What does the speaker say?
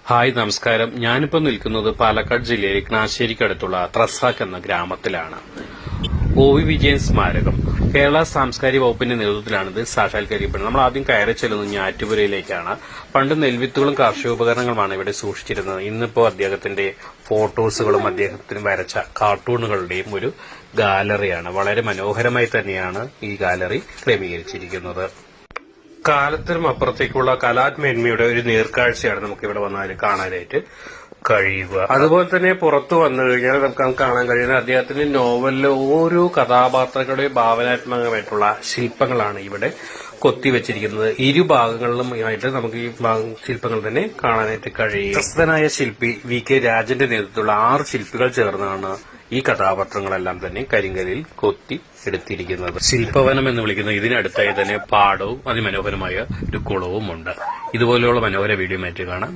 Hi, നമസ്കാരം. ഞാനിപ്പോൾ നിൽക്കുന്നത് പാലക്കാട് ജില്ലയിലെ ക്നാശ്ശേരിക്കടുത്തുള്ള ത്രസാക്ക് എന്ന ഗ്രാമത്തിലാണ്. ഒ.വി. വിജയൻ സ്മാരകം കേരള സാംസ്കാരിക വകുപ്പിന്റെ നേതൃത്വത്തിലാണിത് സാക്ഷാത്കരിക്കപ്പെടുന്നത്. നമ്മൾ ആദ്യം കയറി ചെല്ലുന്നത് ഞാറ്റുപുരയിലേക്കാണ്. പണ്ട് നെൽവിത്തുകളും കാർഷികോപകരണങ്ങളുമാണ് ഇവിടെ സൂക്ഷിച്ചിരുന്നത്. ഇന്നിപ്പോ അദ്ദേഹത്തിന്റെ ഫോട്ടോസുകളും അദ്ദേഹത്തിന് വരച്ച കാർട്ടൂണുകളുടെയും ഒരു ഗാലറിയാണ്. വളരെ മനോഹരമായി തന്നെയാണ് ഈ ഗാലറി ക്രമീകരിച്ചിരിക്കുന്നത്. കാലത്തിനും അപ്പുറത്തേക്കുള്ള കലാത്മേന്മയുടെ ഒരു നേർക്കാഴ്ചയാണ് നമുക്ക് ഇവിടെ വന്നാൽ കാണാനായിട്ട് കഴിയുക. അതുപോലെ തന്നെ പുറത്തു വന്നു കഴിഞ്ഞാൽ നമുക്ക് കാണാൻ കഴിയുന്ന അദ്ദേഹത്തിന്റെ നോവലിലെ ഓരോ കഥാപാത്രങ്ങളുടെയും ഭാവനാത്മകമായിട്ടുള്ള ശില്പങ്ങളാണ് ഇവിടെ കൊത്തിവെച്ചിരിക്കുന്നത്. ഇരുഭാഗങ്ങളിലുമായിട്ട് നമുക്ക് ഈ ശില്പങ്ങൾ തന്നെ കാണാനായിട്ട് കഴിയും. പ്രസിദ്ധനായ ശില്പി വി.കെ. രാജന്റെ നേതൃത്വത്തിലുള്ള 6 ശില്പികൾ ചേർന്നാണ് ഈ കഥാപാത്രങ്ങളെല്ലാം തന്നെ കരിങ്കല്ലിൽ കൊത്തി എടുത്തിരിക്കുന്നത്. ശില്പവനം എന്ന് വിളിക്കുന്ന ഇതിനടുത്തായി തന്നെ പാടവും അതിമനോഹരമായ ഒരു കുളവും ഉണ്ട്. ഇതുപോലെയുള്ള മനോഹര വീഡിയോ മാറ്റി കാണാം.